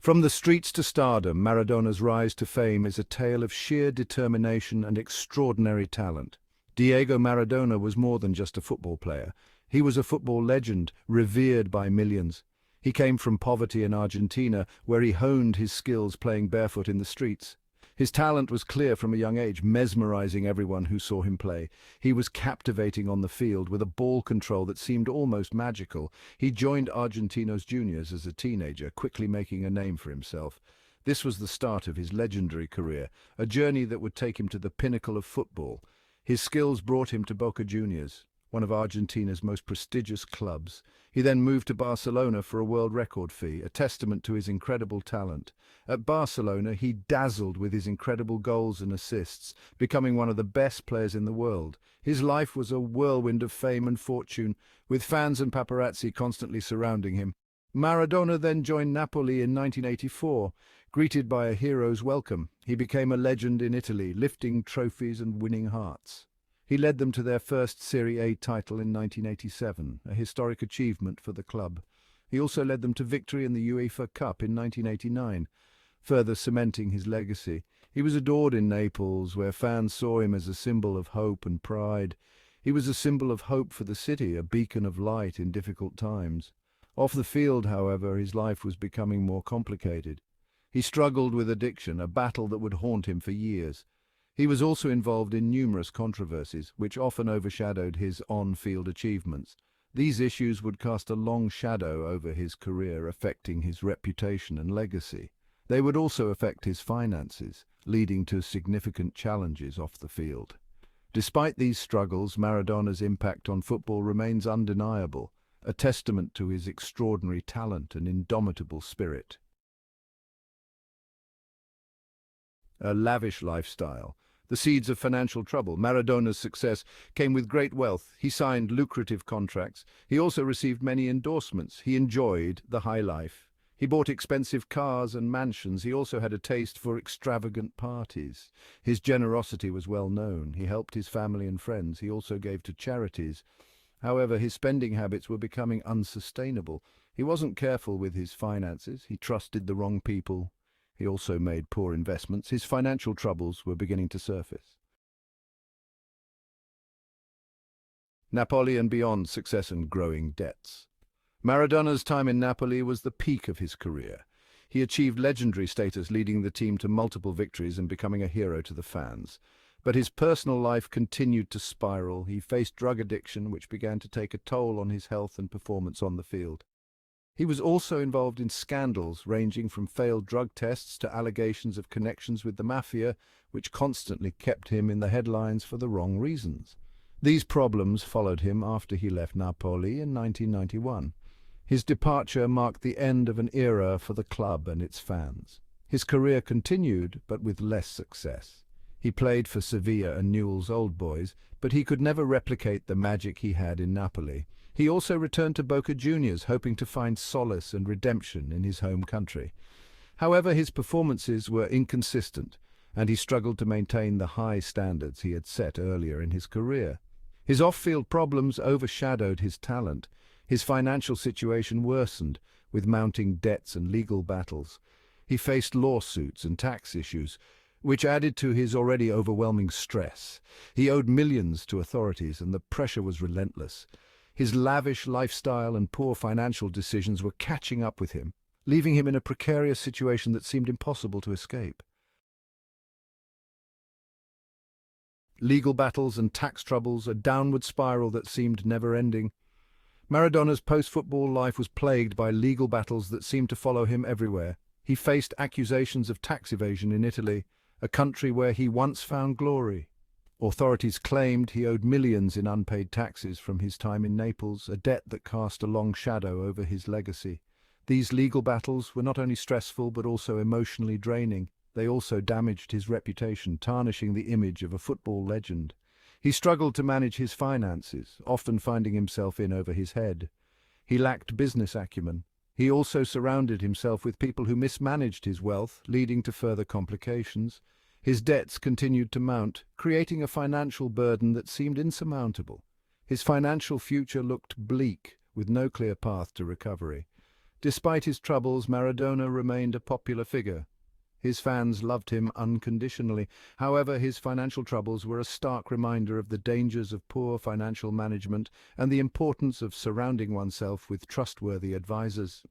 From the streets to stardom, Maradona's rise to fame is a tale of sheer determination and extraordinary talent. Diego Maradona was more than just a football player. He was a football legend, revered by millions. He came from poverty in Argentina, where he honed his skills playing barefoot in the streets. His talent was clear from a young age, mesmerizing everyone who saw him play. He was captivating on the field with a ball control that seemed almost magical. He joined Argentina's juniors as a teenager, quickly making a name for himself. This was the start of his legendary career, a journey that would take him to the pinnacle of football. His skills brought him to Boca Juniors, one of Argentina's most prestigious clubs. He then moved to Barcelona for a world record fee, a testament to his incredible talent. At Barcelona, he dazzled with his incredible goals and assists, becoming one of the best players in the world. His life was a whirlwind of fame and fortune, with fans and paparazzi constantly surrounding him. Maradona then joined Napoli in 1984. Greeted by a hero's welcome, he became a legend in Italy, lifting trophies and winning hearts. He led them to their first Serie A title in 1987, a historic achievement for the club. He also led them to victory in the UEFA Cup in 1989, further cementing his legacy. He was adored in Naples, where fans saw him as a symbol of hope and pride. He was a symbol of hope for the city, a beacon of light in difficult times. Off the field, however, his life was becoming more complicated. He struggled with addiction, a battle that would haunt him for years. He was also involved in numerous controversies, which often overshadowed his on-field achievements. These issues would cast a long shadow over his career, affecting his reputation and legacy. They would also affect his finances, leading to significant challenges off the field. Despite these struggles, Maradona's impact on football remains undeniable, a testament to his extraordinary talent and indomitable spirit. A lavish lifestyle. The seeds of financial trouble. Maradona's success came with great wealth. He signed lucrative contracts. He also received many endorsements. He enjoyed the high life. He bought expensive cars and mansions. He also had a taste for extravagant parties. His generosity was well known. He helped his family and friends. He also gave to charities. However, his spending habits were becoming unsustainable. He wasn't careful with his finances. He trusted the wrong people. He also made poor investments. His financial troubles were beginning to surface. Napoli and beyond, success and growing debts. Maradona's time in Napoli was the peak of his career. He achieved legendary status, leading the team to multiple victories and becoming a hero to the fans. But his personal life continued to spiral. He faced drug addiction, which began to take a toll on his health and performance on the field. He was also involved in scandals ranging from failed drug tests to allegations of connections with the mafia, which constantly kept him in the headlines for the wrong reasons. These problems followed him after he left Napoli in 1991. His departure marked the end of an era for the club and its fans. His career continued, but with less success. He played for Sevilla and Newell's Old Boys, but he could never replicate the magic he had in Napoli. He also returned to Boca Juniors, hoping to find solace and redemption in his home country. However, his performances were inconsistent, and he struggled to maintain the high standards he had set earlier in his career. His off-field problems overshadowed his talent. His financial situation worsened, with mounting debts and legal battles. He faced lawsuits and tax issues, which added to his already overwhelming stress. He owed millions to authorities, and the pressure was relentless. His lavish lifestyle and poor financial decisions were catching up with him, leaving him in a precarious situation that seemed impossible to escape. Legal battles and tax troubles, a downward spiral that seemed never-ending. Maradona's post-football life was plagued by legal battles that seemed to follow him everywhere. He faced accusations of tax evasion in Italy, a country where he once found glory. Authorities claimed he owed millions in unpaid taxes from his time in Naples, a debt that cast a long shadow over his legacy. These legal battles were not only stressful but also emotionally draining. They also damaged his reputation, tarnishing the image of a football legend. He struggled to manage his finances, often finding himself in over his head. He lacked business acumen. He also surrounded himself with people who mismanaged his wealth, leading to further complications. His debts continued to mount, creating a financial burden that seemed insurmountable. His financial future looked bleak, with no clear path to recovery. Despite his troubles, Maradona remained a popular figure. His fans loved him unconditionally. However, his financial troubles were a stark reminder of the dangers of poor financial management and the importance of surrounding oneself with trustworthy advisors.